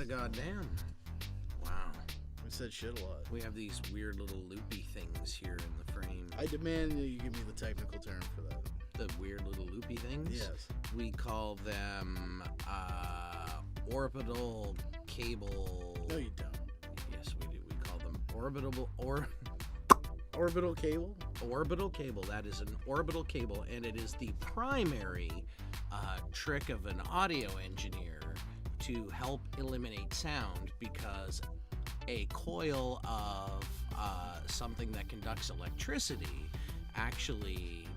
a goddamn. Wow. We said shit a lot. We have these weird little loopy things here in the frame. I demand that you give me the technical term for that. The weird little loopy things? Yes. We call them orbital cable. No, you don't. Yes, we do. We call them orbital cable? Orbital cable. That is an orbital cable, and it is the primary trick of an audio engineer to help eliminate sound, because a coil of something that conducts electricity actually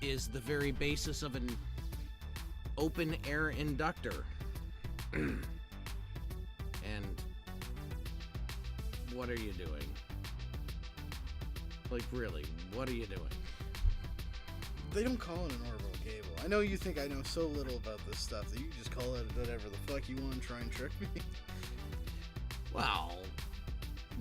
is the very basis of an open air inductor. And what are you doing? Like, really, what are you doing? They don't call it an orbital cable. I know you think I know so little about this stuff that you just call it whatever the fuck you want and try and trick me. Well,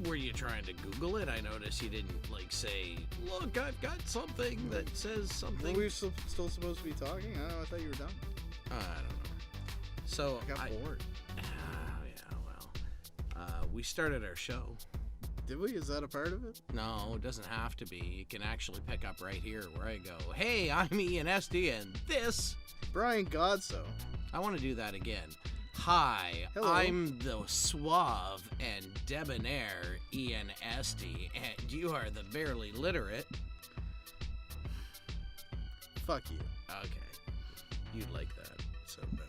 were you trying to Google it? I noticed you didn't, like, say, look, I've got something that says something. Were we still supposed to be talking? I don't know, I thought you were done. I don't know. So, I got bored. Yeah, well, we started our show. Did we? Is that a part of it? No, it doesn't have to be. You can actually pick up right here where I go, hey, I'm Ian SD, and this... Brian Godsoe. I want to do that again. Hi, Hello. I'm the suave and debonair Ian SD, and you are the barely literate... Fuck you. Okay, you'd like that, so no.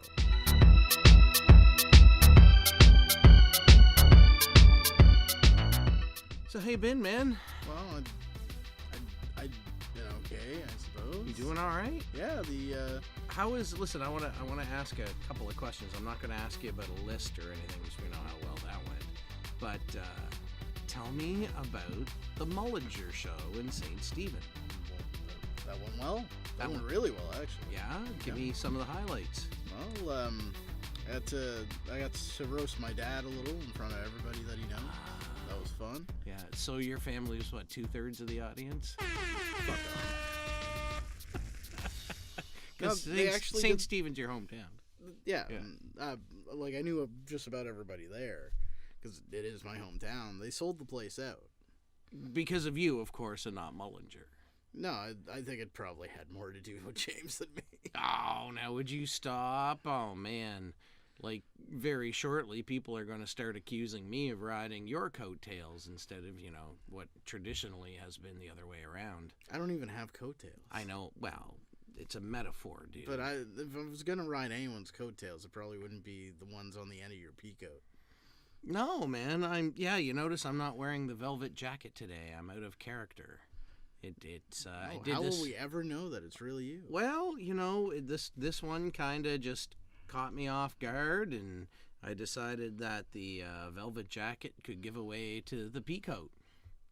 So hey, Ben, man. Well, I been okay, I suppose. You doing all right? Yeah, How is? Listen, I want to ask a couple of questions. I'm not going to ask you about a list or anything, because we know how well that went. But tell me about the Mullinger show in St. Stephen. that went well. That went really well, actually. Yeah, give me some of the highlights. Well, I got to roast my dad a little in front of everybody that he knows. That was fun. Yeah. So your family was what, 2/3 of the audience? Fuck Because No, St. Stephen's your hometown. Yeah. Like, I knew just about everybody there, because it is my hometown. They sold the place out. Because of you, of course, and not Mullinger. No, I think it probably had more to do with James than me. Oh, now would you stop? Oh, man. Like, very shortly, people are going to start accusing me of riding your coattails instead of, what traditionally has been the other way around. I don't even have coattails. I know. Well, it's a metaphor, dude. But if I was going to ride anyone's coattails, it probably wouldn't be the ones on the end of your peacoat. No, man. You notice I'm not wearing the velvet jacket today. I'm out of character. How will we ever know that it's really you? Well, this one kind of just caught me off guard, and I decided that the velvet jacket could give away to the peacoat.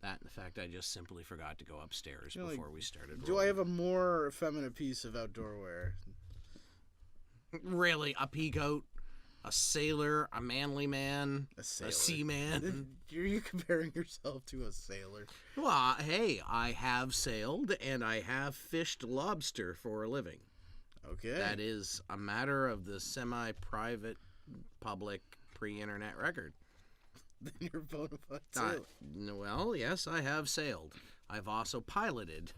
That, in fact, I just simply forgot to go upstairs before we started. Do I have a more effeminate piece of outdoor wear? Really? A peacoat? A sailor? A manly man? A sailor. A seaman? Are you comparing yourself to a sailor? Well, hey, I have sailed, and I have fished lobster for a living. Okay. That is a matter of the semi-private, public, pre-internet record. Then you're a bona fide sailor. Well, yes, I have sailed. I've also piloted.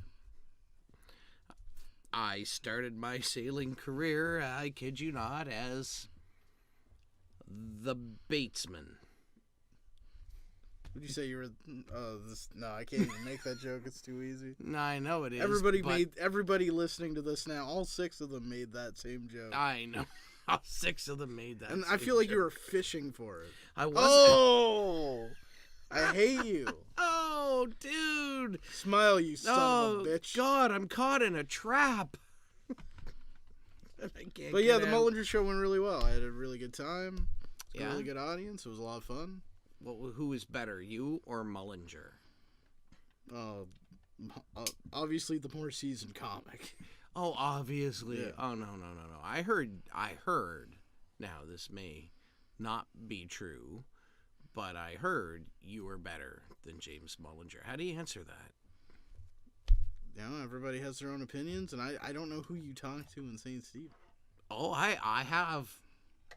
I started my sailing career, I kid you not, as the batesman. Would you say you were? No, I can't even make that joke. It's too easy. No, I know it is. Everybody listening to this now. All 6 of them made that same joke. I know. All 6 of them made that. And I feel like you were fishing for it. I wasn't. Oh, I hate you. Oh, dude. Smile, you son of a bitch. God, I'm caught in a trap. But yeah, the Mullinger show went really well. I had a really good time. It's a really good audience. It was a lot of fun. Well, who is better, you or Mullinger? Obviously the more seasoned comic. Oh, obviously. Yeah. Oh, no. I heard, now this may not be true, but I heard you were better than James Mullinger. How do you answer that? Everybody has their own opinions, and I don't know who you talk to in St. Stephen. Oh, I have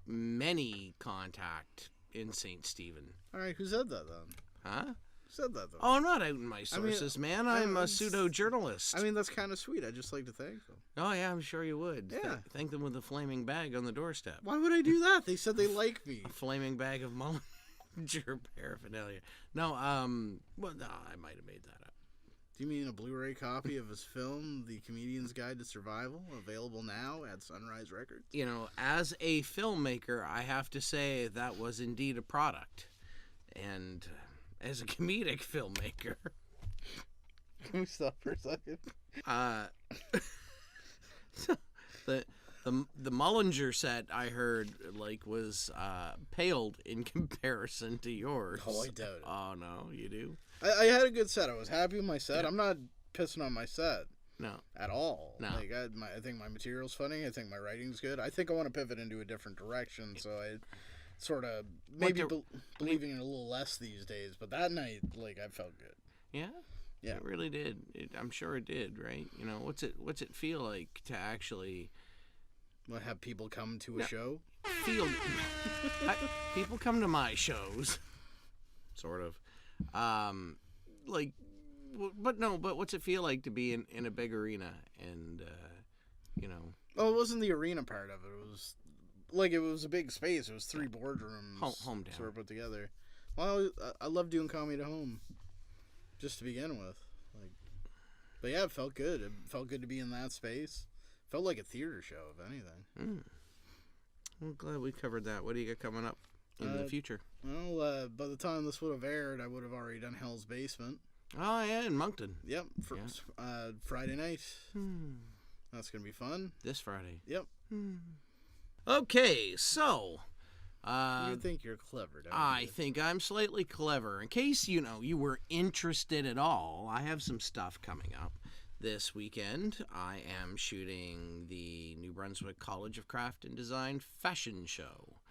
many contact in St. Stephen. All right, who said that then? Huh? Who said that then? Oh, I'm not outing my sources, man. I'm a pseudo-journalist. I mean, that's kind of sweet. I'd just like to thank them. Oh, yeah, I'm sure you would. Yeah. Thank them with a flaming bag on the doorstep. Why would I do that? They said they like me. A flaming bag of Mullinger paraphernalia. No, well, no, I might have made that up. Do you mean a Blu-ray copy of his film, The Comedian's Guide to Survival, available now at Sunrise Records? You know, as a filmmaker, I have to say that was indeed a product. And as a comedic filmmaker... Can we stop for a second? The Mullinger set I heard was paled in comparison to yours. Oh, I doubt it. Oh no, you do? I had a good set. I was happy with my set. Yeah. I'm not pissing on my set. No. At all. No. I think my material's funny. I think my writing's good. I think I want to pivot into a different direction. So I sort of maybe believing in a little less these days. But that night, I felt good. Yeah. Yeah. It really did. I'm sure it did. Right. You know, what's it feel like to actually? What, have people come to a show? People come to my shows, sort of. But what's it feel like to be in a big arena and, you know? Oh, it wasn't the arena part of it. It was it was a big space. It was 3 boardrooms. Hometown. Sort of put together. Well, I love doing comedy at home, just to begin with. But yeah, it felt good. It felt good to be in that space. Felt like a theater show, if anything. I'm glad we covered that. What do you got coming up in the future? Well, by the time this would have aired, I would have already done Hell's Basement. Oh, yeah, in Moncton. Yep, Friday night. That's going to be fun. This Friday. Yep. Okay, so... you think you're clever, don't you? I think I'm slightly clever. In case, you were interested at all, I have some stuff coming up. This weekend, I am shooting the New Brunswick College of Craft and Design fashion show.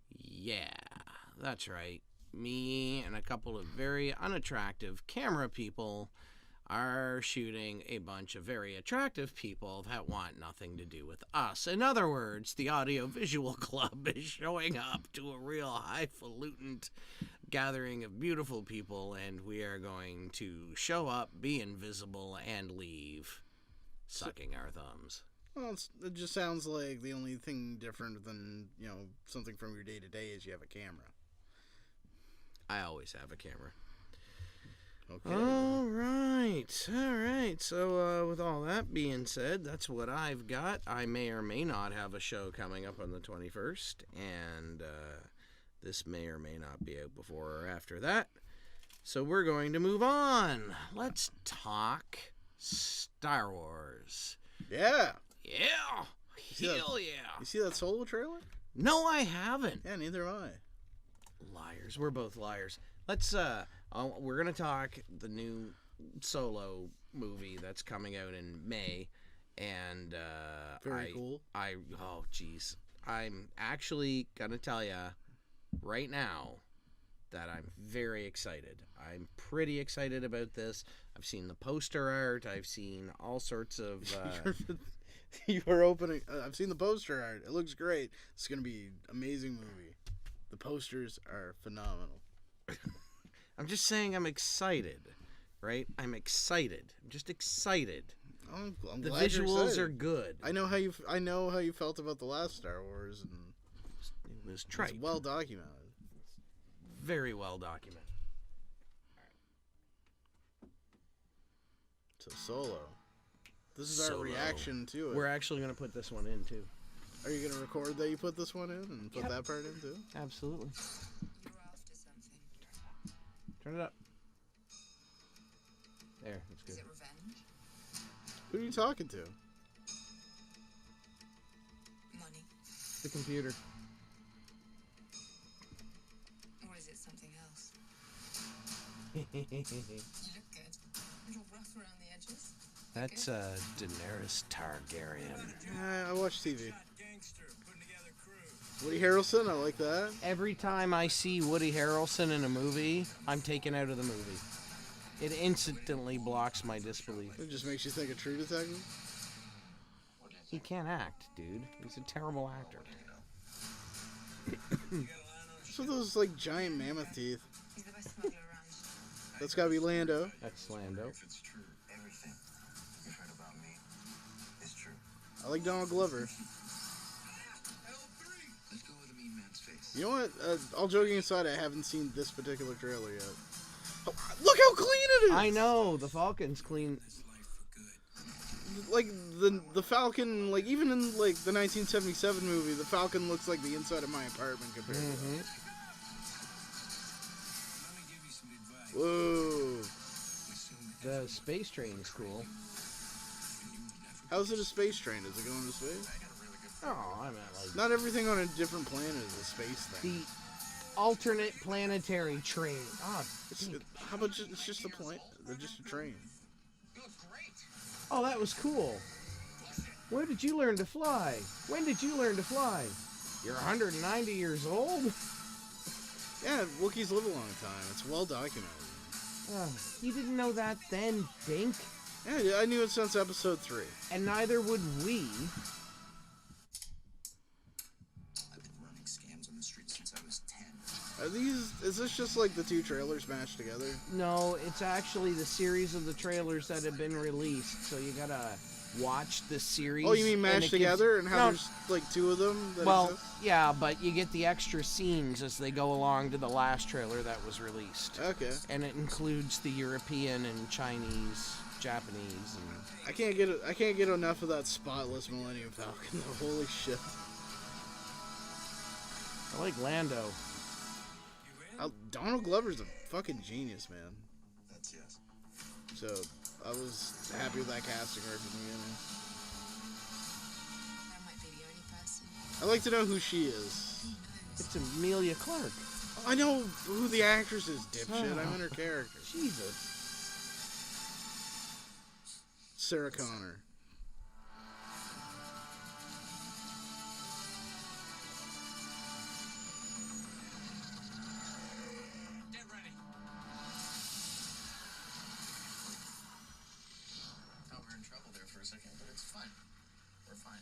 Yeah, that's right. Me and a couple of very unattractive camera people are shooting a bunch of very attractive people that want nothing to do with us. In other words, the Audiovisual Club is showing up to a real highfalutin gathering of beautiful people, and we are going to show up, be invisible, and leave sucking our thumbs. Well, it just sounds like the only thing different than, something from your day-to-day is you have a camera. I always have a camera. Okay. All right. So, with all that being said, that's what I've got. I may or may not have a show coming up on the 21st, and this may or may not be out before or after that. So we're going to move on. Let's talk Star Wars. Yeah. Yeah. Hell yeah. You see that Solo trailer? No, I haven't. Yeah, neither have I. Liars. We're both liars. Let's, we're going to talk the new Solo movie that's coming out in May. And, Very cool. Oh, geez. I'm actually going to tell you right now that I'm very excited. I'm pretty excited about this. I've seen the poster art. I've seen all sorts of... You were opening... I've seen the poster art. It looks great. It's going to be an amazing movie. The posters are phenomenal. I'm just saying I'm excited, right? I'm excited. I'm just excited. I'm the glad visuals are good. I know how you felt about the last Star Wars, and it was trite. It's well documented. Very well documented. So Solo. This is our reaction to it. We're actually going to put this one in too. Are you going to record that you put this one in and put that part in too? Absolutely. You're after something. Turn it up. There, that's good. Is it revenge? Who are you talking to? Money? The computer. Or is it something else? That's You look good. A little rough around the edges. Daenerys Targaryen. Yeah, I watch TV. Woody Harrelson, I like that. Every time I see Woody Harrelson in a movie, I'm taken out of the movie. It instantly blocks my disbelief. It just makes you think of True Detective. He can't act, dude. He's a terrible actor. So those like giant mammoth teeth. He's the best smuggler around. That's gotta be Lando. That's Lando. If it's true, everything you've heard about me is true. I like Donald Glover. Let's go with the mean man's face. You know what? All joking aside, I haven't seen this particular trailer yet. Oh, look how clean it is! I know the Falcon's clean. Like the Falcon, like even in like the 1977 movie, the Falcon looks like the inside of my apartment compared to that. Whoa! The space train's cool. How's it a space train? Does it go into space? Oh, I mean, like Not everything on a different planet is a space thing. the alternate planetary train. Ah, How about it's just a plane? They're just a train. oh, that was cool. Where did you learn to fly? When did you learn to fly? You're 190 years old? Yeah, Wookiees live a long time. It's well documented. You didn't know that then, Dink. Yeah, I knew it since episode 3. And neither would we. I've been running scams on the street since I was 10. Is this just like the two trailers mashed together? No, it's actually the series of the trailers that have been released. So you gotta watch the series. Oh, you mean and mashed it gives- together and how No, there's like two of them? That well, exist? yeah, but you get the extra scenes as they go along to the last trailer that was released. Okay. And it includes the European and Chinese, Japanese, and I can't get enough of that spotless Millennium Falcon. Though. Holy shit! I like Lando. Donald Glover's a fucking genius, man. That's yes. So I was happy with that casting right from the beginning. That might be the only person. I'd like to know who she is. He knows. It's Amelia Clark. I know who the actress is, dipshit. Oh. I'm in her character. Jesus. Sarah Connor. Get ready. Thought we were in trouble there for a second, but it's fine. We're fine.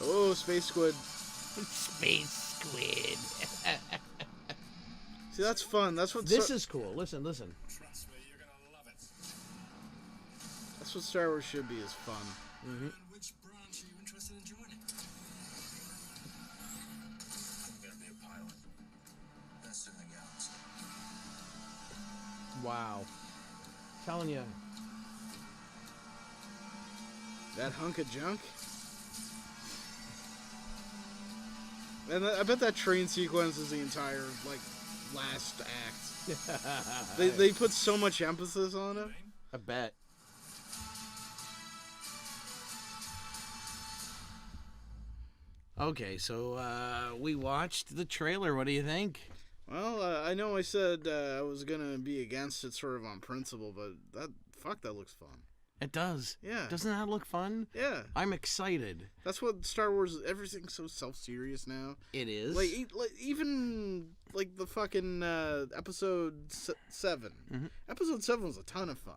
Oh, Space Squid. Space Squid. See, that's fun. That's what This is cool. Listen. Trust me, you're gonna love it. that's what Star Wars should be. Is fun. Mm-hmm. Which branch are you interested in joining? I'm gonna be a pilot. Best in the galaxy. Wow. Telling you. That hunk of junk. And I bet that train sequence is the entire like last act. They put so much emphasis on it. I bet. Okay, so we watched the trailer. What do you think? Well, I know I said I was gonna be against it sort of on principle, but that looks fun. It does. Yeah. Doesn't that look fun? Yeah. I'm excited. That's what Star Wars. Everything's so self-serious now. It is. Like even like the fucking episode 7. Mhm. Episode 7 was a ton of fun.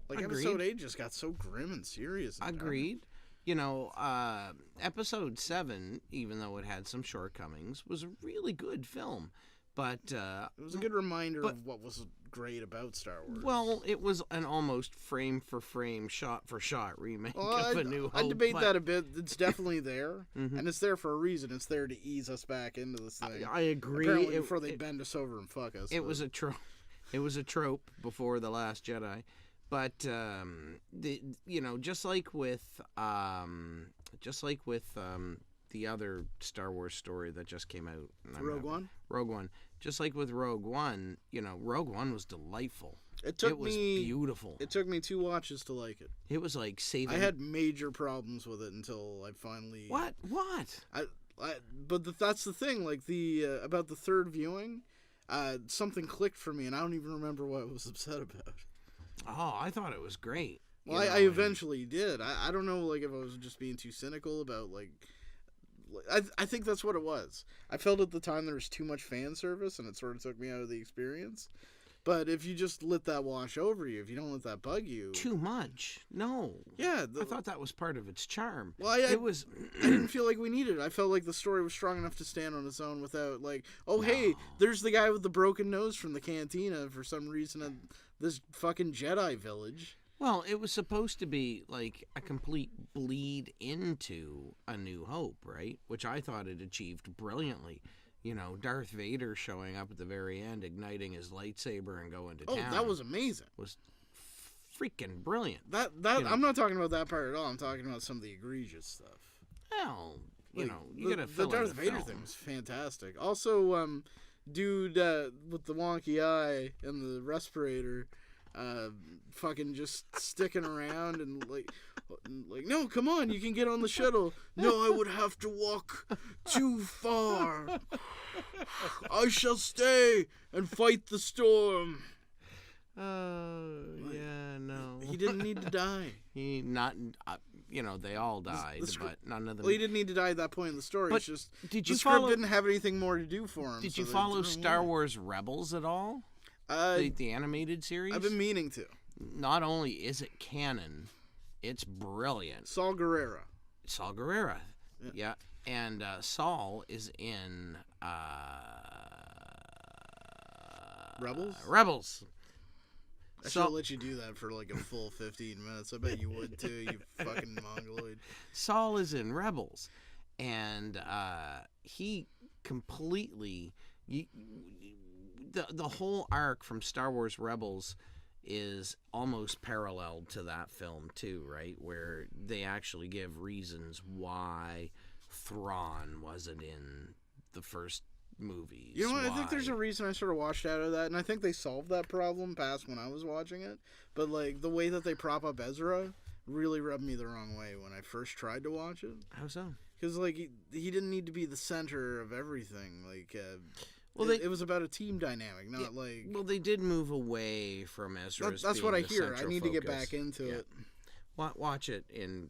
Like Agreed. episode 8 just got so grim and serious. And dark. Agreed. You know, episode 7, even though it had some shortcomings, was a really good film. But It was a good reminder but- of what was great about Star Wars. well, it was an almost frame for frame, shot for shot remake of A New Hope. I debate but that a bit. It's definitely there, Mhm. and it's there for a reason. It's there to ease us back into this thing. I agree. Apparently, before they bend us over and fuck us. It but- was a trope. It was a trope before The Last Jedi, but just like with the other Star Wars story that just came out, and I'm Rogue not- One. Rogue One. Just like with Rogue One, Rogue One was delightful. It was me beautiful. It took me 2 watches to like it. It was like saving. I had major problems with it until I finally. What? But that's the thing. Like about the third viewing, something clicked for me, and I don't even remember what I was upset about. Oh, I thought it was great. Well, I eventually did. I don't know, like if I was just being too cynical about like. I think that's what it was. I felt at the time there was too much fan service, and it sort of took me out of the experience. But if you just let that wash over you, if you don't let that bug you, Too much. No. yeah. I thought that was part of its charm. Well, It was. I didn't feel like we needed it. I felt like the story was strong enough to stand on its own without, like, oh, hey, there's the guy with the broken nose from the cantina for some reason at this fucking Jedi village. Well, it was supposed to be like a complete bleed into A New Hope, right? Which I thought it achieved brilliantly. You know, Darth Vader showing up at the very end, igniting his lightsaber and going to town. Oh, that was amazing. Was freaking brilliant. That You know. I'm not talking about that part at all. I'm talking about some of the egregious stuff. Well, you Like, know, you gotta the fill out Darth a Vader film. thing was fantastic. Also, dude with the wonky eye and the respirator, fucking just sticking around and like, no, come on, you can get on the shuttle. No, I would have to walk too far. I shall stay and fight the storm. Yeah, no. He didn't need to die. He not, you know, they all died, script- but none of them. Well, he didn't need to die at that point in the story. But It's just did the you script follow? didn't have anything more to do for him. Did so you they follow threw him Star away. Wars Rebels at all? The animated series. I've been meaning to. Not only is it canon, it's brilliant. Saul Guerrero. Saul Guerrero, yeah, and Saul is in Rebels? Rebels. I should So- have let you do that for like a full 15 minutes. I bet you would too, you fucking mongoloid. Saul is in Rebels, and he completely the whole arc from Star Wars Rebels is almost paralleled to that film too, right? Where they actually give reasons why Thrawn wasn't in the first movies. You know what? I think there's a why- reason I sort of washed out of that, and I think they solved that problem past when I was watching it. But like the way that they prop up Ezra really rubbed me the wrong way when I first tried to watch it. How so? Because like he didn't need to be the center of everything. Like, Well, it was about a team dynamic, not like. Well, they did move away from Ezra's. That's being what I the hear. I central need to get focus. back into Yeah. it. Watch it in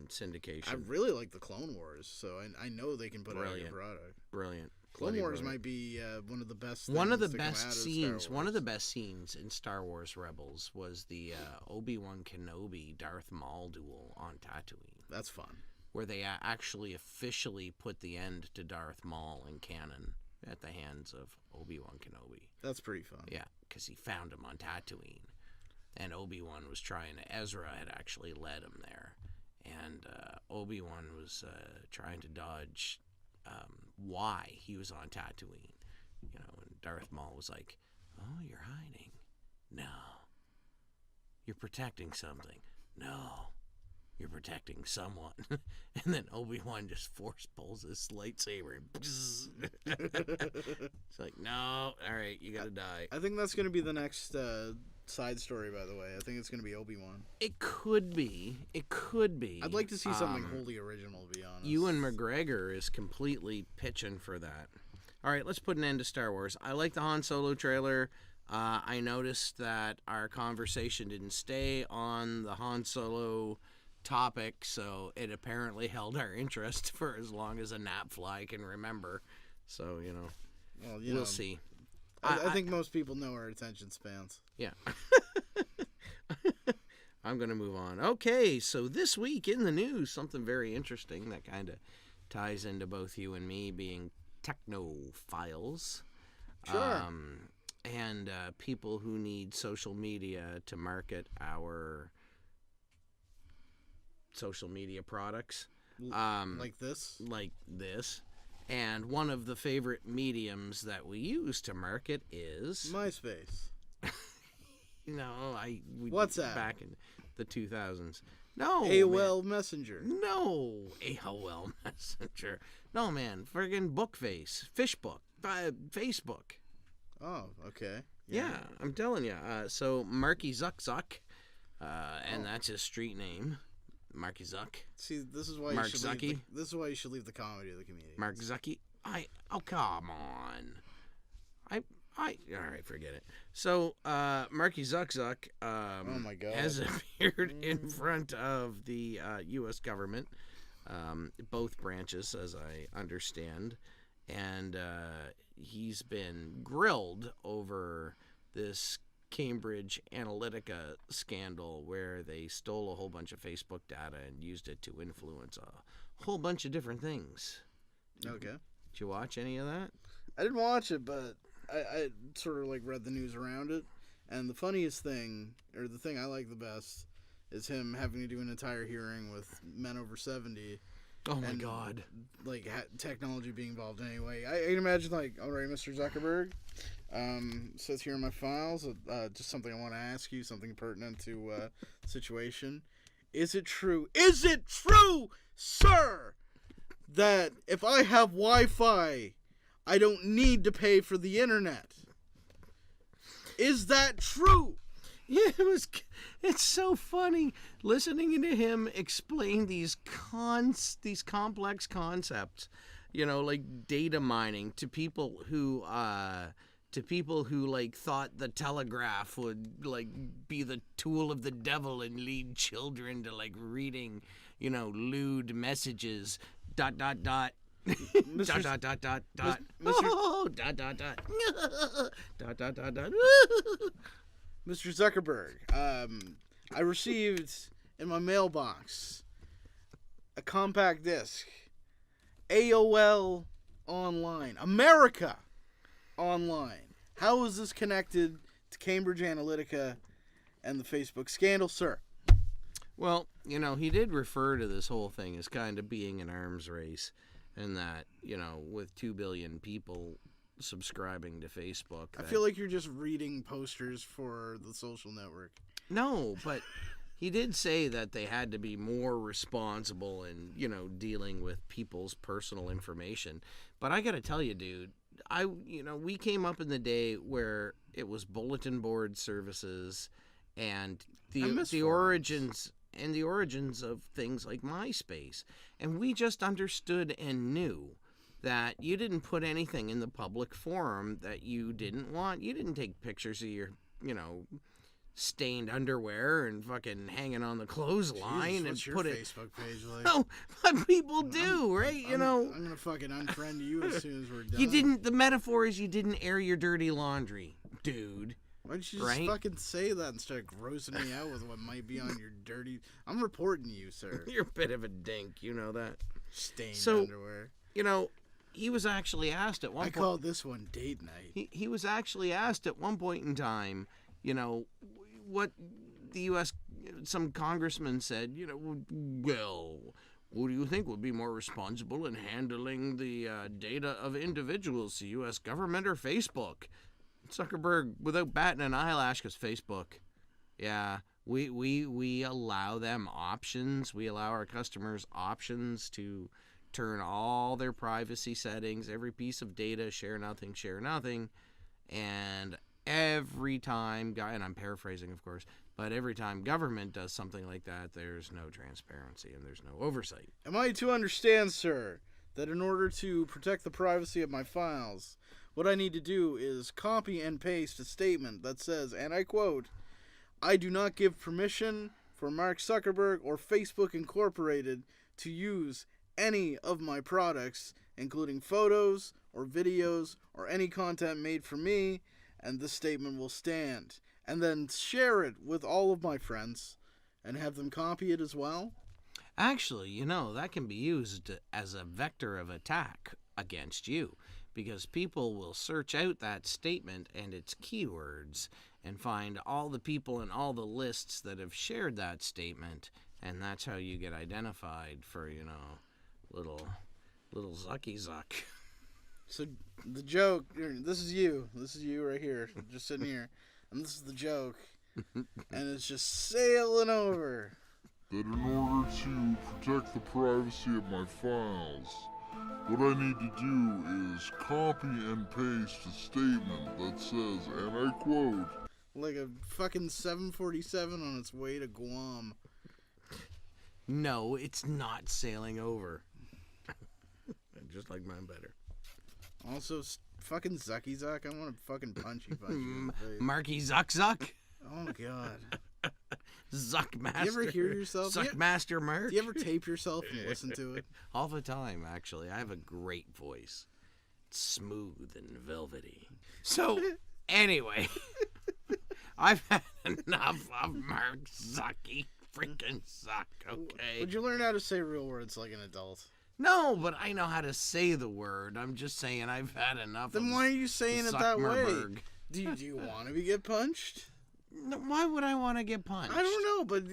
syndication. I really like the Clone Wars, so I know they can put out a Brilliant. good product. Brilliant. Clone Bloody Wars brilliant. might be one of the best. One of the things to come out best of Star scenes. One of the Wars. best scenes in Star Wars Rebels was the Obi-Wan Kenobi Darth Maul duel on Tatooine, That's fun. where they actually officially put the end to Darth Maul in canon at the hands of Obi-Wan Kenobi. That's pretty fun. Yeah, because he found him on Tatooine, and Obi-Wan was trying to. Ezra had actually led him there, and Obi-Wan was trying to dodge why he was on Tatooine. You know, and Darth Maul was like, "Oh, you're hiding? No. You're protecting something? No. You're protecting someone." And then Obi-Wan just force pulls his lightsaber. And bzzz. It's like, no, all right, you gotta die. I think that's going to be the next side story, by the way. I think it's going to be Obi-Wan. It could be. It could be. I'd like to see something wholly original, to be honest. Ewan McGregor is completely pitching for that. All right, let's put an end to Star Wars. I like the Han Solo trailer. I noticed that our conversation didn't stay on the Han Solo topic, so it apparently held our interest for as long as a gnatfly can remember. So, you know, Well, we'll see. I think most people know our attention spans. Yeah. I'm going to move on. Okay, so this week in the news, something very interesting that kind of ties into both you and me being technophiles. Sure. And people who need social media to market our social media products. Like this? Like this. And one of the favorite mediums that we use to market is... MySpace. What's that? Back in the 2000s. No. AOL Messenger. No. AOL Messenger. No, man. Friggin' Bookface. Fishbook. Facebook. Oh, okay. Yeah, I'm telling you. So Marky Zuck Zuck, and that's his street name, Marky Zuck. See, this is why Mark you should Zucky? leave this is why you should leave the comedy of the comedian. Mark Zucky. Oh, come on. All right, forget it. So Marky Zuck Zuck Oh my God. has appeared in front of the U.S. government, both branches, as I understand, and he's been grilled over this Cambridge Analytica scandal where they stole a whole bunch of Facebook data and used it to influence a whole bunch of different things. Okay. Did you watch any of that? I didn't watch it, but I sort of like read the news around it. And the funniest thing, or the thing I like the best, is him having to do an entire hearing with men over 70. Oh my God. Like technology being involved anyway. I can imagine, like, all right, Mr. Zuckerberg, says here in my files, just something I want to ask you, something pertinent to the situation. Is it true, sir, that if I have Wi-Fi, I don't need to pay for the internet? Is that true? Yeah, it's so funny listening to him explain these complex concepts, like data mining to people who like thought the telegraph would like be the tool of the devil and lead children to like reading, lewd messages, ... Mr. Oh, ... Mr. Zuckerberg, I received in my mailbox a compact disc, AOL Online, America Online. How is this connected to Cambridge Analytica and the Facebook scandal, sir? Well, he did refer to this whole thing as kind of being an arms race, and that, with 2 billion people subscribing to Facebook. I feel like you're just reading posters for the social network. No, but he did say that they had to be more responsible in, dealing with people's personal information. But I got to tell you, dude, we came up in the day where it was bulletin board services and the origins of things like MySpace. And we just understood and knew that you didn't put anything in the public forum that you didn't want. You didn't take pictures of your, stained underwear and fucking hanging on the clothesline. Jesus, what's your Facebook page like? No, but people do, right? I'm gonna fucking unfriend you as soon as we're done. The metaphor is you didn't air your dirty laundry, dude. Why don't you just fucking say that instead of grossing me out with what might be on your dirty... I'm reporting you, sir. You're a bit of a dink, you know that. Stained underwear. He was actually asked at one point... I called this one date night. He was actually asked at one point in time, what the U.S. Some congressman said, well, who do you think would be more responsible in handling the data of individuals, the U.S. government or Facebook? Zuckerberg, without batting an eyelash, goes, Facebook. Yeah, we allow them options. We allow our customers options to turn all their privacy settings, every piece of data, share nothing. And every time, and I'm paraphrasing, of course, but every time government does something like that, there's no transparency and there's no oversight. Am I to understand, sir, that in order to protect the privacy of my files, what I need to do is copy and paste a statement that says, and I quote, I do not give permission for Mark Zuckerberg or Facebook Incorporated to use any of my products, including photos or videos or any content made for me, and this statement will stand. And then share it with all of my friends and have them copy it as well? Actually, that can be used as a vector of attack against you, because people will search out that statement and its keywords and find all the people in all the lists that have shared that statement, and that's how you get identified for, little Zucky Zuck. So the joke, this is you right here, just sitting here, and this is the joke, and it's just sailing over. That in order to protect the privacy of my files, what I need to do is copy and paste a statement that says, and I quote, like a fucking 747 on its way to Guam. No, it's not sailing over. I just like mine better. Also, fucking Zucky Zuck, I want to fucking punch you in the face. Marky Zuck Zuck. Oh, God. Zuckmaster. Do you ever hear yourself? Zuckmaster Mark. Do you ever tape yourself and listen to it? All the time, actually. I have a great voice. It's smooth and velvety. So, anyway. I've had enough of Mark Zucky freaking Zuck, okay? Would you learn how to say real words like an adult? No, but I know how to say the word. I'm just saying I've had enough Then of why are you saying it that way? Zuckerberg. Do you want to get punched? No, why would I want to get punched? I don't know, but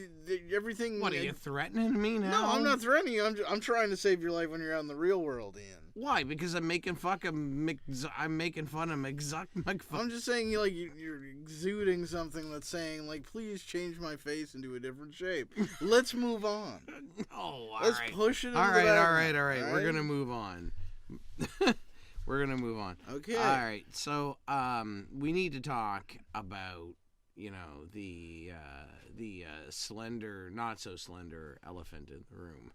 everything... What, are you threatening me now? No, I'm not threatening you. I'm trying to save your life when you're out in the real world, Ian. Why? Because I'm making fun of McZuck. I'm just saying, you're exuding something that's saying, like, please change my face into a different shape. Let's move on. Oh, all Let's right. push it into all the right. background, We're gonna move on. We're gonna move on. Okay. All right. So, we need to talk about, the slender, not so slender elephant in the room.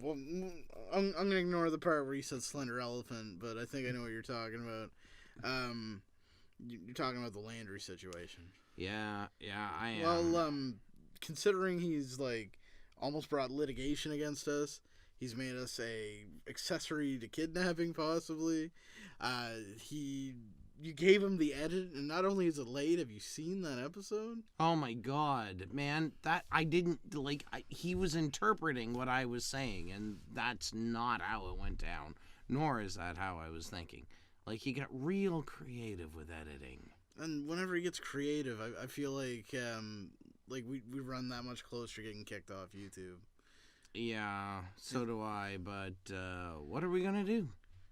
Well, I'm going to ignore the part where you said slender elephant, but I think I know what you're talking about. You're talking about the Landry situation. Yeah, I am. Well, considering he's, almost brought litigation against us, he's made us a accessory to kidnapping, possibly. You gave him the edit, and not only is it late, have you seen that episode? Oh my God, man, that I didn't he was interpreting what I was saying, and that's not how it went down, nor is that how I was thinking. He got real creative with editing. And whenever he gets creative, I feel like we run that much closer to getting kicked off YouTube. Yeah, so do I, but what are we gonna do?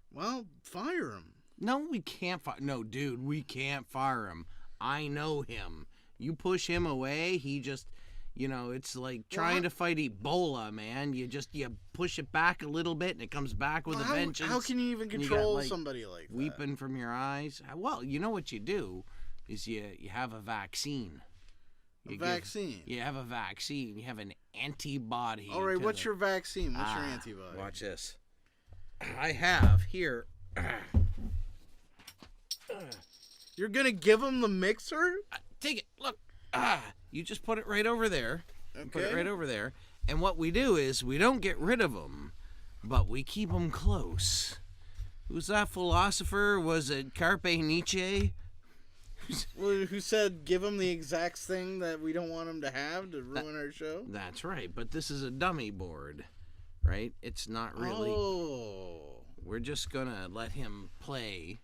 Well, fire him. No, we can't fire. No, dude, we can't fire him. I know him. You push him away, he just, it's like trying to fight Ebola, man. You push it back a little bit, and it comes back with a vengeance. How can you even control somebody like that? Weeping from your eyes. Well, you know what you do is you have a vaccine. You have a vaccine. You have an antibody. All right, what's your vaccine? What's your antibody? Watch this. I have here. You're gonna give him the mixer? Take it. Look. You just put it right over there. Okay. Put it right over there. And what we do is we don't get rid of them, but we keep them close. Who's that philosopher? Was it Carpe Nietzsche? Who said give him the exact thing that we don't want him to have to ruin our show? That's right. But this is a dummy board, right? It's not really. Oh. We're just gonna let him play.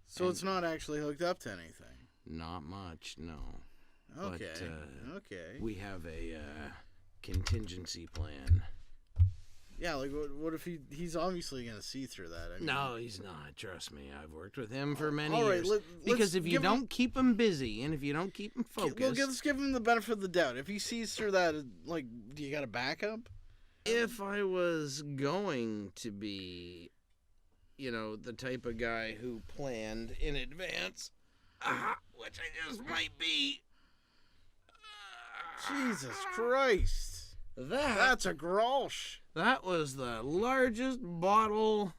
So it's not actually hooked up to anything? Not much, no. Okay. But, okay. We have a contingency plan. Yeah, what if he's obviously going to see through that? I mean, No, he's not. Trust me. I've worked with him for many all right, years. Because if you don't keep him busy and if you don't keep him focused. Well, let's give him the benefit of the doubt. If he sees through that, do you got a backup? If I was going to be, the type of guy who planned in advance, which I just might be. Jesus Christ. That's a grosh. That was the largest bottle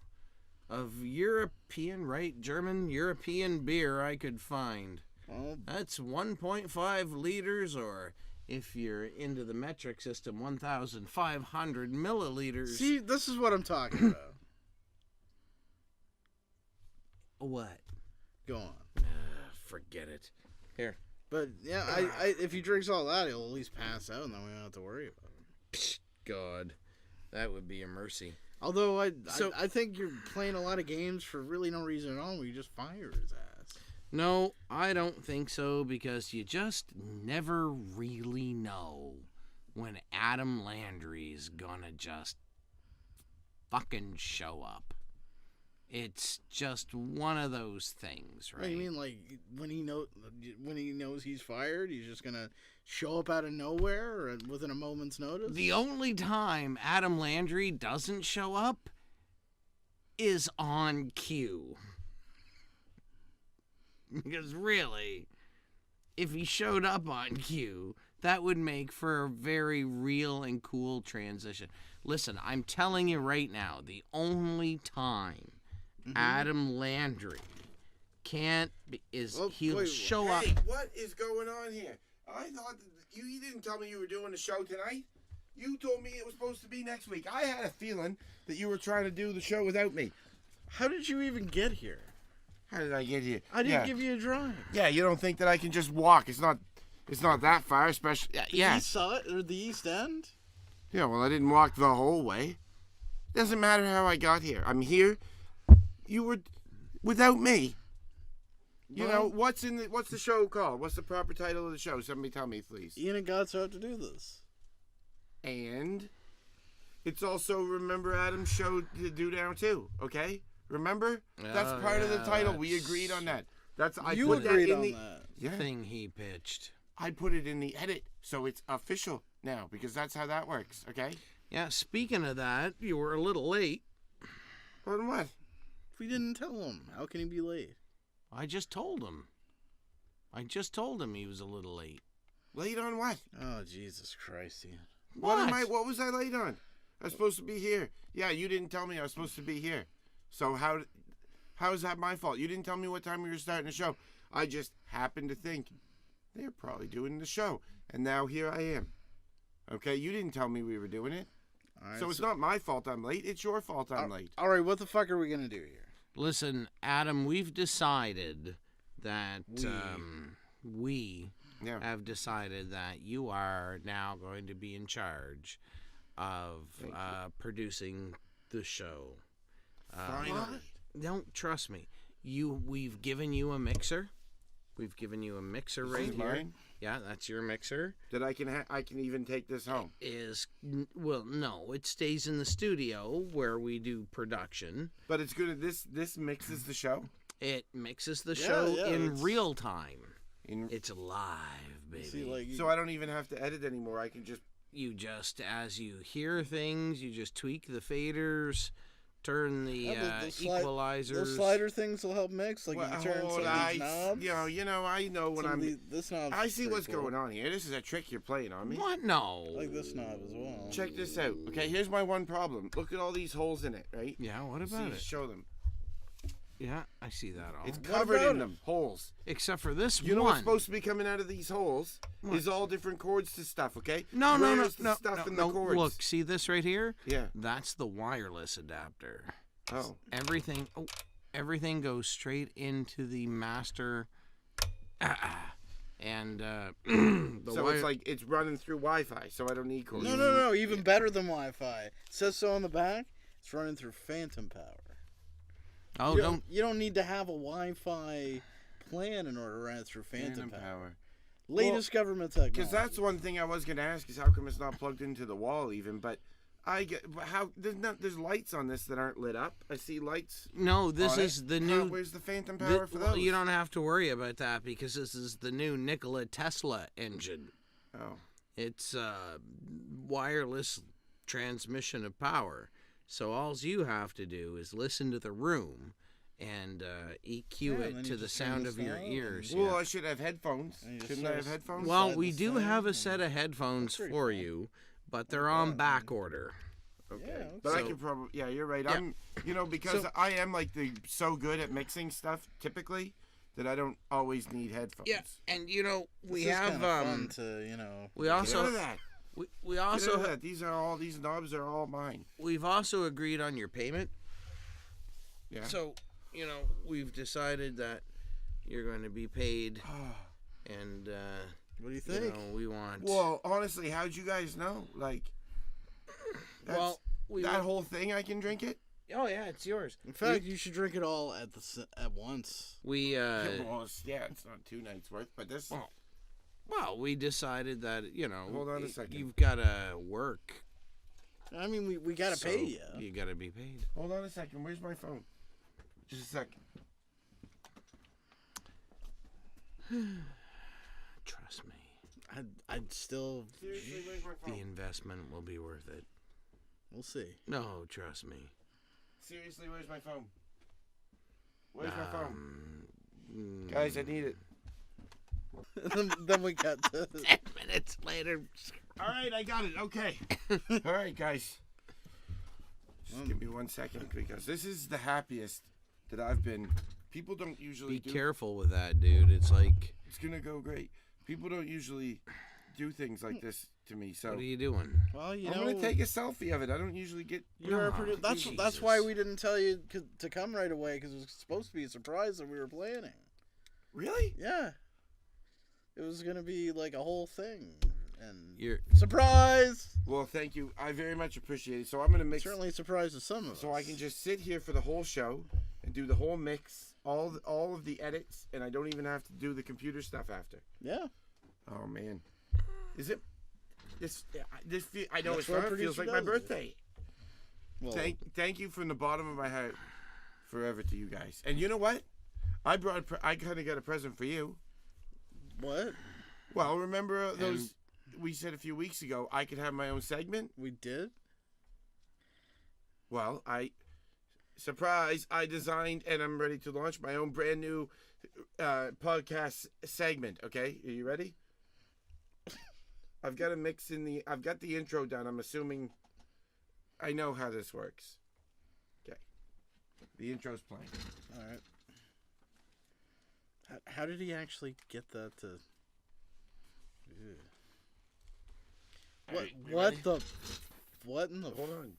of German European beer I could find. Well, That's 1.5 liters, or if you're into the metric system, 1,500 milliliters. see, this is what I'm talking about. What? Go on. Forget it. Here. But, yeah, I if he drinks all that, he'll at least pass out, and then we don't have to worry about him. Psh, God. That would be a mercy. Although, I think you're playing a lot of games for really no reason at all, where you just fire his ass. No, I don't think so, because you just never really know when Adam Landry's gonna just fucking show up. It's just one of those things, right? You mean when he knows he's fired, he's just gonna show up out of nowhere or within a moment's notice? The only time Adam Landry doesn't show up is on cue. Because really, if he showed up on cue, that would make for a very real and cool transition. Listen, I'm telling you right now, the only time Adam Landry he'll show up. Hey, what is going on here? I thought you didn't tell me you were doing a show tonight. You told me it was supposed to be next week. I had a feeling that you were trying to do the show without me. How did you even get here? How did I get here? I didn't give you a drive. Yeah, you don't think that I can just walk? It's not that far, especially. Yeah. East side or the East End? Yeah. Well, I didn't walk the whole way. Doesn't matter how I got here. I'm here. You were without me. You know what's the show called? What's the proper title of the show? Somebody tell me, please. Ian and Godsoe have to do this. And it's also Remember Adam's show to do now too. Okay, remember? That's part of the title. We agreed on that. You agreed on that. Thing he pitched. I put it in the edit, so it's official now because that's how that works. Okay. Yeah. Speaking of that, you were a little late. On what? We didn't tell him. How can he be late? I just told him. He was a little late. Late on what? Oh, Jesus Christ, Ian. What was I late on? I was supposed to be here. Yeah, you didn't tell me I was supposed to be here. So how is that my fault? You didn't tell me what time we were starting the show. I just happened to think they're probably doing the show. And now here I am. Okay, you didn't tell me we were doing it. Right, so it's not my fault I'm late. It's your fault I'm late. All right, what the fuck are we going to do here? Listen, Adam, we've decided that we have decided that you are now going to be in charge of producing the show. Finally. Don't trust me. We've given you a mixer. We've given you a mixer right here. Mine? Yeah, that's your mixer. That I can even take this home. No, it stays in the studio where we do production. But it's good. This mixes the show. It mixes the show in real time. It's live, baby. See, so I don't even have to edit anymore. I can just. As you hear things, you just tweak the faders, turn the equalizers. Those slider things will help mix. Like you turn some of these knobs. I know when this knob. I see what's going on here. This is a trick you're playing on me. What? No. Like this knob as well. Check this out. Okay, here's my one problem. Look at all these holes in it, right? Yeah. What about it? Show them. Yeah, I see that all. It's covered in them holes. Except for this one. You know what's supposed to be coming out of these holes is all different cords to stuff, okay? No. Stuff in the cords? Look, see this right here? Yeah. That's the wireless adapter. Oh. Everything goes straight into the master. And it's like it's running through Wi-Fi, so I don't need cords. No. Even better than Wi-Fi. It says so on the back. It's running through phantom power. Oh, you don't need to have a Wi-Fi plan in order to run it through phantom power. Latest government technology. Because that's one thing I was going to ask is how come it's not plugged into the wall even, but there's lights on this that aren't lit up. I see lights. No, this is the new. Where's the phantom power for those? You don't have to worry about that because this is the new Nikola Tesla engine. Oh. It's wireless transmission of power. So all you have to do is listen to the room and EQ it to the sound of your ears. Well, I should have headphones. Shouldn't I have headphones? Well, we do have a set of headphones for you, but they're on back order. Okay. Yeah, but I can probably. Yeah, you're right. Yeah. Because I am so good at mixing stuff typically that I don't always need headphones. Yeah, and we have fun to We also. Get rid of that. We also these knobs are all mine. We've also agreed on your payment. Yeah. So, we've decided that you're going to be paid. And what do you think? We want. Well, honestly, how'd you guys know? That whole thing, I can drink it. Oh yeah, it's yours. In fact, you should drink it all at once. We it's not 2 nights worth, but this. Well, we decided that, Hold on a second. You've got to work. I mean, we got to pay you. You got to be paid. Hold on a second. Where's my phone? Just a second. Trust me. I'd still... Seriously, where's my phone? The investment will be worth it. We'll see. No, trust me. Seriously, where's my phone? Where's my phone? Guys, I need it. Then we got 10 minutes later. All right, I got it. Okay. All right, guys. Just give me 1 second because this is the happiest that I've been. People don't usually be careful with that, dude. It's like it's gonna go great. People don't usually do things like this to me. So What are you doing? Well, you I'm know, gonna take a selfie of it. I don't usually get. you're a No, that's why we didn't tell you to come right away, because it was supposed to be a surprise that we were planning. Really? Yeah, it was gonna be like a whole thing, and You're surprise. Well, thank you. I very much appreciate it. So I'm gonna mix. Certainly surprises some of us. So I can just sit here for the whole show and do the whole mix, all of the edits, and I don't even have to do the computer stuff after. Yeah. Oh man, is it? This I know That's it what a feels producer like my does. birthday. Well, Thank you from the bottom of my heart, forever to you guys. And you know what? I kind of got a present for you. what? Well, remember those we said a few weeks ago I could have my own segment? We did? Well, surprise, I designed and I'm ready to launch my own brand new podcast segment, okay? Are you ready? I've got the intro done. I'm assuming I know how this works. Okay. The intro's playing. All right. How did he actually get that to... Ew. All right, we What ready? the... What in the... Hold on.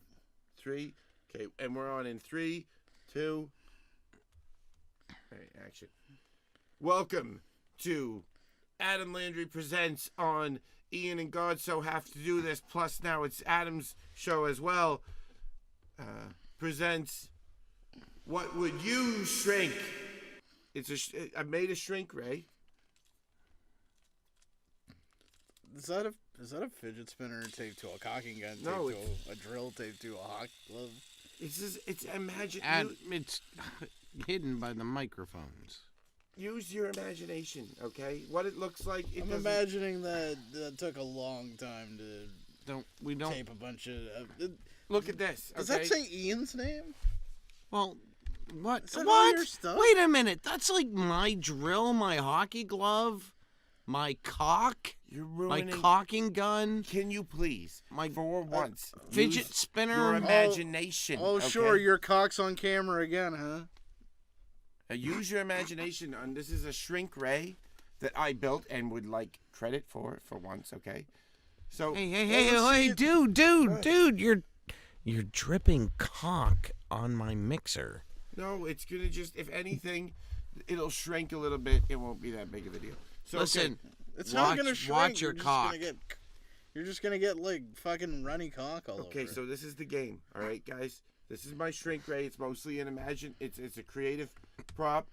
3. Okay, and we're on in 3, 2. All right, action. Welcome to Adam Landry Presents on Ian and Godsoe Have to Do This. Plus now it's Adam's show as well. Presents What Would You Shrink? I made a shrink ray. Is that a fidget spinner taped to a cocking gun, No, taped to a drill, taped to a hockey glove? It's imagine. and it's hidden by the microphones. Use your imagination, okay? What it looks like. I'm imagining that took a long time to We don't. tape a bunch of... Look at this. Does okay? that say Ian's name? Well, what? Is that all What? your stuff? Wait a minute. That's like my drill, my hockey glove, my cock, You're my ruining. caulking gun, Can you please, for once, fidget use spinner. your imagination? Oh, okay? sure, your cock's on camera again, huh? Use your imagination. On this is a shrink ray that I built and would like credit for once. Okay, so Hey, dude, you're dripping cock on my mixer. no, it's gonna just if anything, it'll shrink a little bit. It won't be that big of a deal. So Listen, It's not watch, gonna shrink. watch your You're just cock. You're just gonna get like fucking runny cock all okay, over. so this is the game. All right, guys. This is my shrink ray. It's mostly It's a creative prop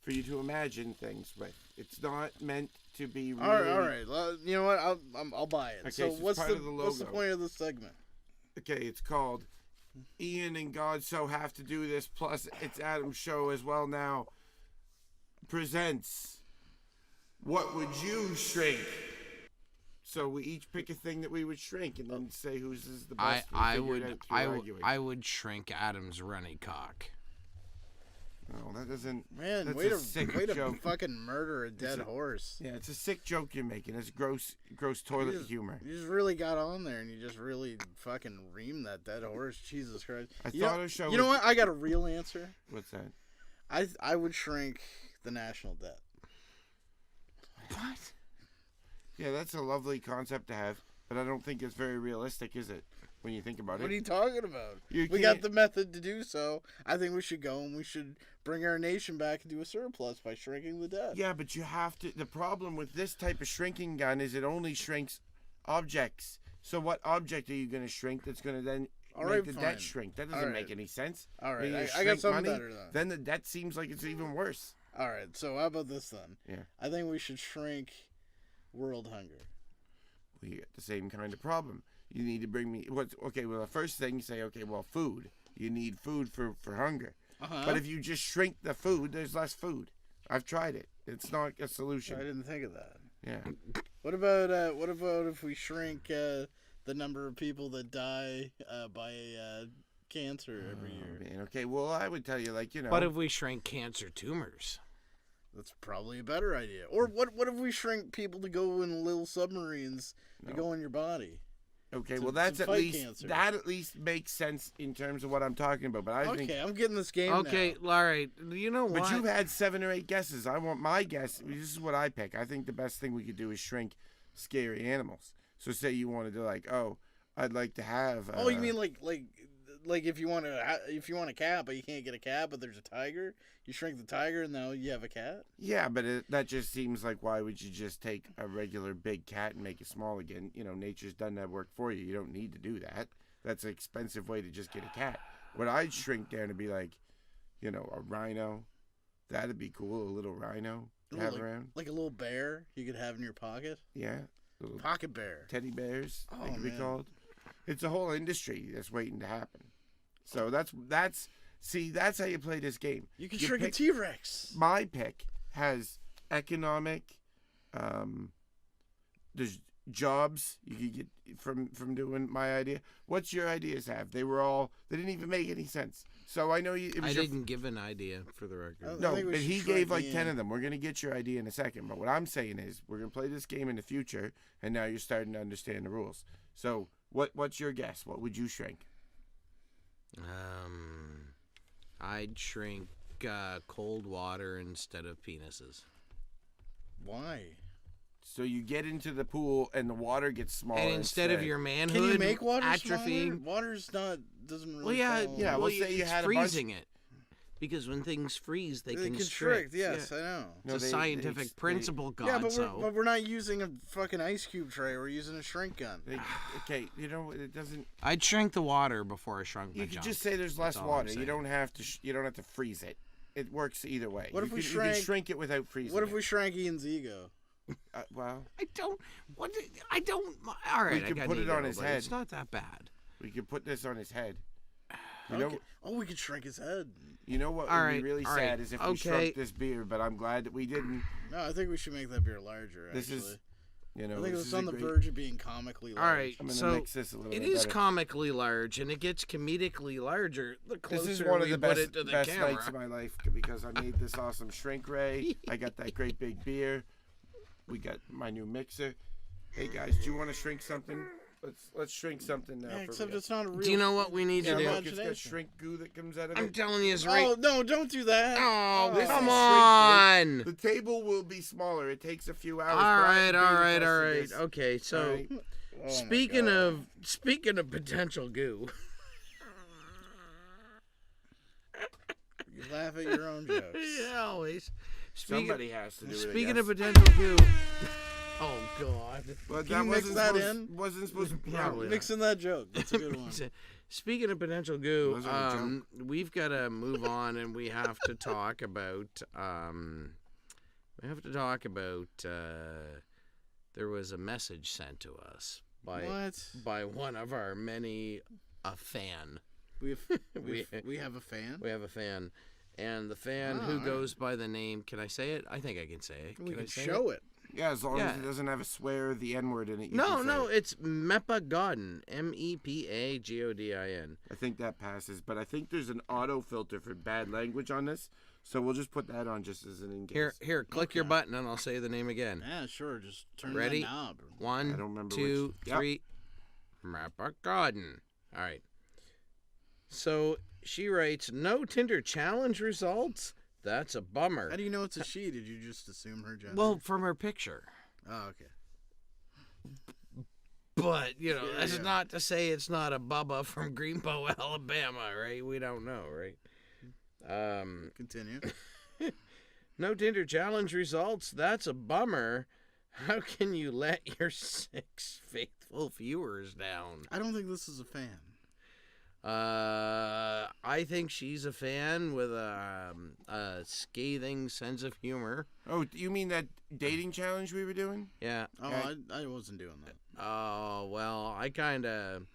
for you to imagine things with. It's not meant to be. Really, all right. Well, you know what? I'll buy it. Okay, so so it's what's part of the what's the logo. point of this segment? Okay, it's called Ian and Godsoe Have to Do This. Plus, it's Adam's show as well now. Presents What Would You Shrink? So we each pick a thing that we would shrink, and then say whose is the best. I would shrink Adam's runny cock. No, that doesn't. Man, that's way a sick to joke. fucking murder a dead horse. Yeah, it's a sick joke you're making. It's gross toilet humor. You just really got on there and you just really fucking reamed that dead horse. Jesus Christ! I thought our show. You know what? I got a real answer. What's that? I would shrink the national debt. What? Yeah, that's a lovely concept to have, but I don't think it's very realistic, is it? When you think about What are it. you talking about? You We got can't- the method to do so. I think we should go and we should bring our nation back into a surplus by shrinking the debt. Yeah, but you have to. The problem with this type of shrinking gun is it only shrinks objects. So what object are you going to shrink that's going to then All make right, the fine. debt shrink? That doesn't All make right. any sense. All right, When you I got shrink something money, better then. Then the debt seems like it's even worse. All right, so how about this then? Yeah. I think we should shrink world hunger. We get the same kind of problem. You need to bring me what's okay. Well, the first thing you say, okay, well, food. You need food for hunger. Uh-huh. But if you just shrink the food, there's less food. I've tried it. It's not a I solution. didn't think of that. Yeah. What about if we shrink the number of people that die by cancer every year? Man, okay, well, I would tell you, like, you know. What if we shrink cancer tumors? That's probably a better idea. Or what if we shrink people to go in little submarines to go in your body? Okay, to- well, that's to at fight least cancer? that at least makes sense in terms of what I'm talking about. But I think. Okay, I'm getting this game Okay, now. all right. You know what? But you've had 7 or 8 guesses. I want my guess. This is what I pick. I think the best thing we could do is shrink scary animals. So say you wanted to like, oh, I'd like to have. Oh, you mean like if you want a cat, but you can't get a cat, but there's a tiger, you shrink the tiger, and now you have a cat. Yeah, but that just seems like, why would you just take a regular big cat and make it small again? You know, nature's done that work for you. You don't need to do that. That's an expensive way to just get a cat. What I'd shrink down to be like, you know, a rhino. That'd be cool, a little rhino to have around. Like a little bear you could have in your pocket. Yeah. Little Pocket bear. teddy bears, they Oh, could be man. called. It's a whole industry that's waiting to happen. So that's how you play this game. You can shrink a pick- T-Rex. My pick has economic, there's jobs you could get from doing my idea. What's your ideas have? They didn't even make any sense. So I know you. It was I didn't give an idea for the record. No, think we but should he shrink gave like Ian. 10 of them. We're going to get your idea in a second. But what I'm saying is we're going to play this game in the future, and now you're starting to understand the rules. So what's your guess? What would you shrink? I'd shrink cold water instead of penises. Why? So you get into the pool, and the water gets smaller. And instead of your manhood Can you make water atrophying, smaller? Water's doesn't really. well, yeah, fall. Yeah, well, we'll say you it's had a bunch- freezing it, because when things freeze, they They constrict. constrict. Yes, Yeah. I know. No, It's a they- scientific they- principle, Yeah, but Godsoe. we're not using a fucking ice cube tray. We're using a shrink gun. Okay, you know it doesn't. I'd shrink the water before I shrunk my You could junk. just say there's less That's all I'm water. You saying. don't have to. You don't have to freeze it. It works either way. What if we you can shrank- shrink it without freezing? What if it. we shrank Ian's ego? Well, I don't. What? I don't. All right, We I could got put an it on ego, his but head. It's not that bad. we could put this on his head. You Okay. know. Oh, we could shrink his head. You know what All would right, be really all sad right, is if we okay. shrunk this beer, but I'm glad that we didn't. No, I think we should make that beer larger. Actually. This is, you know, I think this it's is on a the great- verge of being comically large. All right, I'm gonna so mix this a little it bit is better. comically large, and it gets comedically larger the closer This is one of we the put best, it to the best camera. nights of my life because I made this awesome shrink ray. I got that great big beer. We got my new mixer. Hey guys, do you want to shrink something? Let's shrink something now. Yeah, for except real. it's not a real. Do you know what we need Yeah, to do? look, it's got imagination. shrink goo that comes out of I'm it. telling you, it's right. Oh no! Don't do that. Oh, This come is on! The table will be smaller. It takes a few hours. All but I right, have all been right, with all us in right. this. Okay, so All right. Oh, my speaking God. of potential goo, You laugh at your own jokes. yeah, always. Speaking, Somebody has to do it. I speaking guess. of potential goo. Oh God. But Can you mix wasn't that supposed- in? Wasn't supposed to. Probably not. Mixing that joke. That's a good one. Speaking of potential goo, Wasn't a joke. we've got to move on, and we have to talk about. There was a message sent to us What? by one of our many a fan. We have We- we have a fan. We have a fan, and the fan Ah, who alright. goes by the name. Can I say it? I think I can say it. We Can I can say show it. Yeah, as long Yeah. as it doesn't have a swear the N word in it. You No, can say no, it. it's Mepagodin. MEPAGODIN. I think that passes, but I think there's an auto filter for bad language on this, so we'll just put that on just as an in case. Here, click your Okay. button, and I'll say the name again. Yeah, sure. Just turn Ready? that knob. I One, don't remember 2, which- Yep. 3. Mepagodin. All right. So she writes, "No Tinder challenge results. That's a bummer." How do you know it's a she? Did you just assume her gender? Well, from her picture. Oh, okay. But, you know, Yeah, that's yeah. not to say it's not a Bubba from Greenbow, Alabama, right? We don't know, right? Continue. No Tinder challenge results. That's a bummer. How can you let your 6 faithful viewers down? I don't think this is a fan. I think she's a fan with a scathing sense of humor. Oh, you mean that dating challenge we were doing? Yeah. Oh, Yeah. I wasn't doing that. Oh, well, I kind of...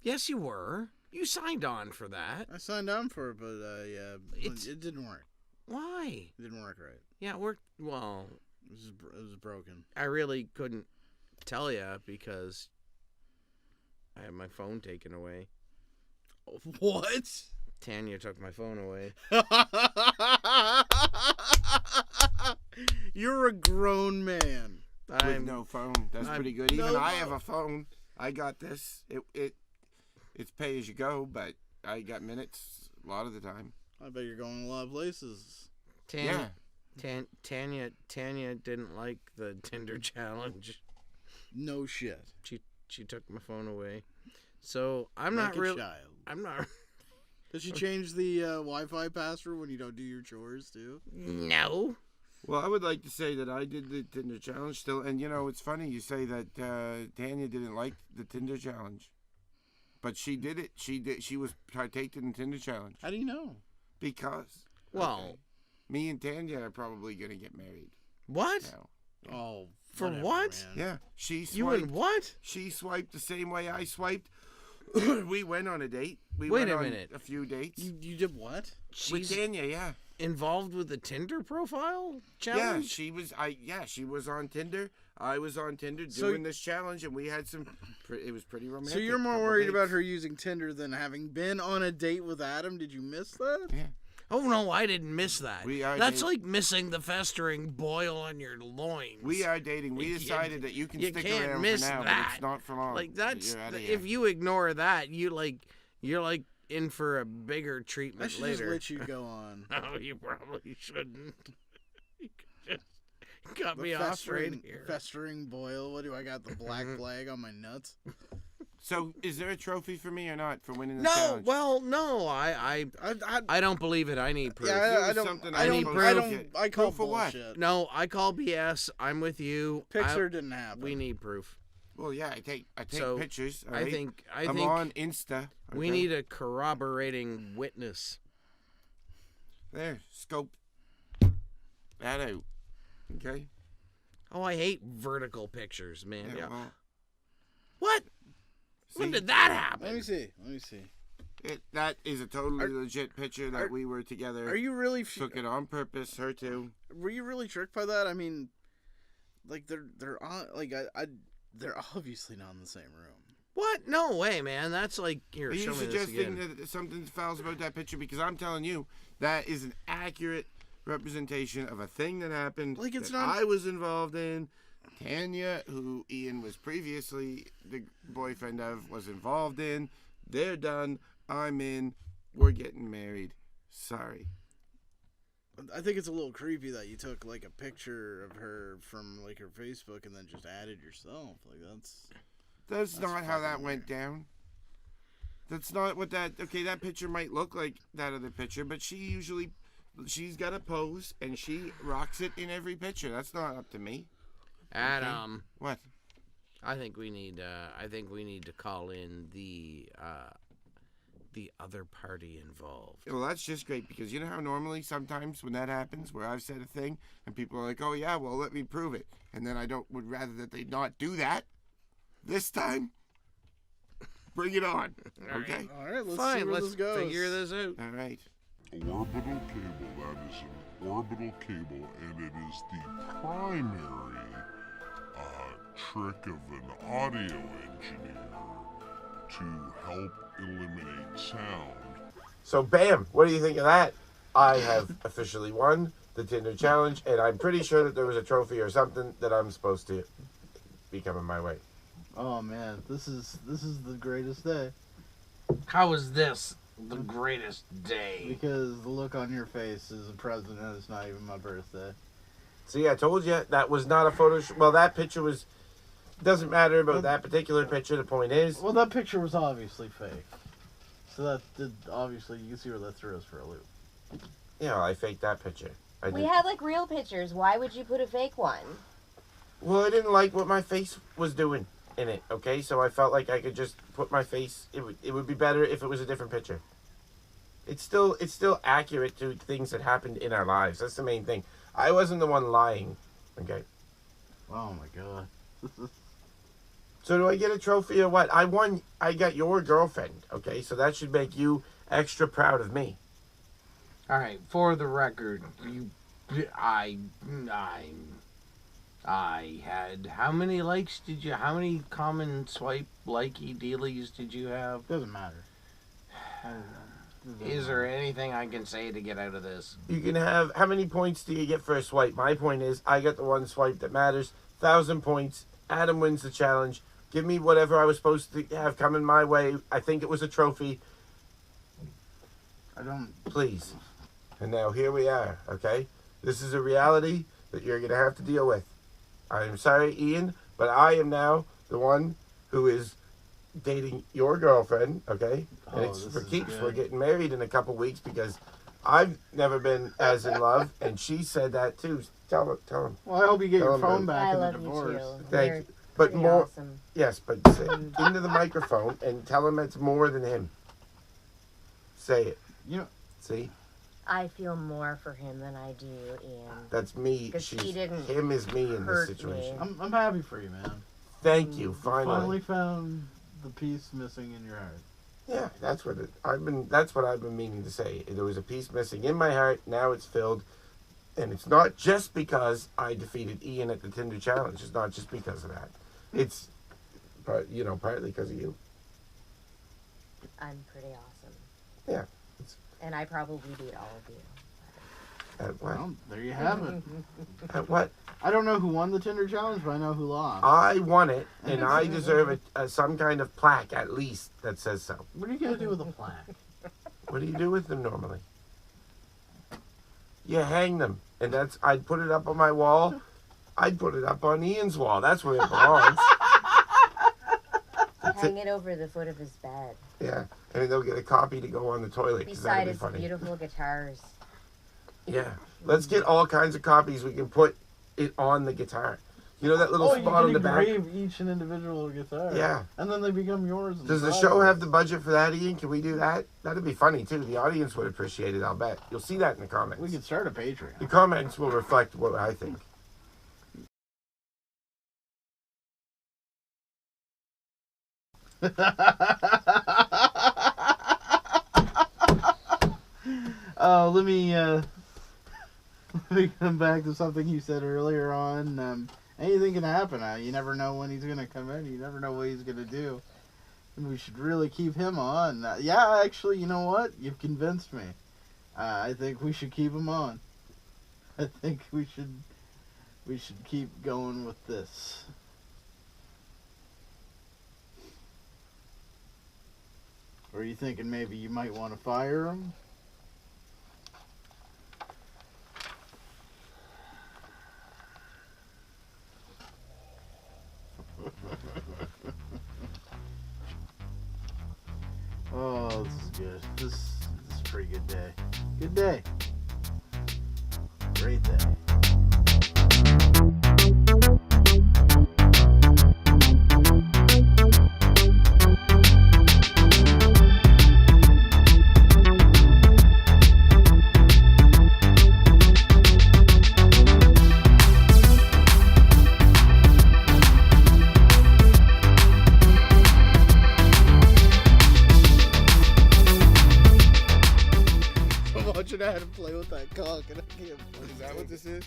Yes, you were. You signed on for that. I signed on for it, but yeah, It's- it didn't work. Why? It didn't work right. Yeah, well, It was broken. I really couldn't tell you because I had my phone taken away. What? Tanya took my phone away. You're a grown man. With no phone. That's I'm- pretty good. Even No I phone. have a phone. I got this. It's pay as you go, but I got minutes a lot of the time. I bet you're going a lot of places. Tanya, Tanya didn't like the Tinder challenge. No shit. She took my phone away. So I'm Like not a really. child. I'm not. Does she change the Wi-Fi password when you don't do your chores too? No. Well, I would like to say that I did the Tinder challenge still, and it's funny you say that Tanya didn't like the Tinder challenge, but she did it. She was partaking in the Tinder challenge How do you know? because Well, me and Tanya are probably gonna get married what? now. Oh, For whatever, what? man. Yeah, she swiped. You and what? She swiped the same way I swiped. We went on a date. We Wait went a on minute. a few dates You did what? with She's Tanya. Yeah. involved with the Tinder profile Yeah, challenge. she was. She was on Tinder. I was on Tinder So- doing this challenge, and we had some. It was pretty romantic. So you're more couple worried dates. about her using Tinder than having been on a date with Adam? Did you miss that? Yeah. Oh no, I didn't miss that. We are That's dating. like missing the festering boil on your loins. We are dating. We You- decided that you can you stick can't around miss for now, that. but it's not for long. Like that's You're outta here. if you ignore that, you're like in for a bigger I treatment should just later. let you go on. No, you probably shouldn't. You just got The me off right here. festering boil. What do I got? The black flag on my nuts? So, is there a trophy for me or not for winning the No, challenge? well, no, I don't believe it. I need proof. Yeah, I was don't. something I I don't. need I proof. don't. I call Proof for what? bullshit. No, I call BS. I'm with you. Picture didn't happen. We need proof. Well, yeah, I take So, pictures. all I right? think I'm on Insta. we okay? need a corroborating witness. There, scope that out. Okay. Oh, I hate vertical pictures, man. Yeah. Well, What? When see, did that happen? Let me see. Let me see. that is a totally legit picture that we were together. Are you really? Took it on purpose. Her too. Were you really tricked by that? I mean, like they're on. Like they're obviously not in the same room. What? No way, man. That's like here. Are you Show me this suggesting again. that something fouls about that picture? Because I'm telling you, that is an accurate representation of a thing that happened. Like, it's that not- I was involved in. Tanya, who Ian was previously the boyfriend of, was involved in. They're done. I'm in. We're getting married. Sorry. I think it's a little creepy that you took like a picture of her from like her Facebook and then just added yourself. Like That's not how that fucking went down. That's not what that. Okay, that picture might look like that other picture, but she's got a pose and she rocks it in every picture. That's not up to me. Adam, What? I think we need to call in the other party involved. Well, that's just great because you know how normally sometimes when that happens, where I've said a thing and people are like, "Oh yeah, well let me prove it," and then I would rather that they not do that. This time, bring it on. Okay. all right. Let's see Fine, where let's this goes. figure this out. All right. Orbital cable, that is an orbital cable, and it is the primary trick of an audio engineer to help eliminate sound. So, bam! What do you think of that? I have officially won the Tinder challenge, and I'm pretty sure that there was a trophy or something that I'm supposed to be coming my way. Oh man, this is the greatest day How is this the greatest day? because the look on your face is a present and it's not even my birthday. See, I told you that was not a photo. Well, that picture was. Doesn't matter about that particular picture. The point is, Well, that picture was obviously fake. So that did obviously you can see where that threw us for a loop. I faked that picture. I We did. have like real pictures. Why would you put a fake one? Well, I didn't like what my face was doing in it. Okay, so I felt like I could just put my face. It would be better if it was a different picture. It's still accurate to things that happened in our lives. That's the main thing. I wasn't the one lying. Okay. Oh my god. So do I get a trophy or what? I won. I got your girlfriend. Okay, so that should make you extra proud of me. All right, for the record, I had how many likes did you? How many common swipe likey dealies did you have? Doesn't matter. Is there anything I can say to get out of this? You can have. How many points do you get for a swipe? My point is, I got the one swipe that matters. 1,000 points. Adam wins the challenge. Give me whatever I was supposed to have coming my way. I think it was a trophy. I don't. Please. And now here we are, okay? This is a reality that you're going to have to deal with. I'm sorry, Ian, But I am now the one who is dating your girlfriend, okay? And it's for keeps. We're getting married in a couple weeks because I've never been as in love, and she said that too. Tell him. Well, I hope you get your phone back I in the love you divorce. too. Thank You're you. But pretty more, awesome. yes, but say into the microphone and tell him it's more than him. Say it. You know, See? I feel more for him than I do Ian. That's me. 'Cause he didn't Him is me in this hurt situation. me. I'm happy for you, man. Thank you. Finally found the piece missing in your heart. Yeah, that's what I've been meaning to say. There was a piece missing in my heart. Now it's filled, and it's not just because I defeated Ian at the Tinder challenge. It's not just because of that. It's, partly because of you. I'm pretty awesome. Yeah. And I probably beat all of you. At what? Well, there you have it. At what? I don't know who won the Tinder challenge, but I know who lost. I won it, and I deserve some kind of plaque at least that says so. What are you gonna do with a plaque? What do you do with them normally? You hang them, and I'd put it up on my wall. I'd put it up on Ian's wall. That's where it belongs. Hang it over the foot of his bed. Yeah, and they'll get a copy to go on the toilet. 'Cause that'd Beside be his funny. beautiful guitars. Yeah, let's get all kinds of copies. We can put it on the guitar. You know that little spot on the back? You can engrave each an individual guitar. Yeah. And then they become yours. Does the show have the budget for that, Ian? Can we do that? That'd be funny, too. The audience would appreciate it, I'll bet. You'll see that in the comments. We could start a Patreon. The comments will reflect what I think. Let me come back to something you said earlier on. Anything can happen. You never know when he's gonna come in. You never know what he's gonna do. And we should really keep him on. Yeah, actually, you know what? You've convinced me. I think we should keep him on. I think we should keep going with this. Or are you thinking maybe you might want to fire him? Oh, this is good. This is a pretty good day. Good day. Great day. I'm watching how to play with that cock and I can't play. Is that what this is?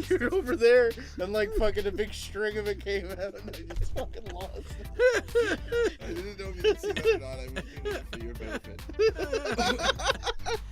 You're over there and like fucking a big string of it came out and I just fucking lost it. I didn't know if you could see that or not. I was doing it for your benefit.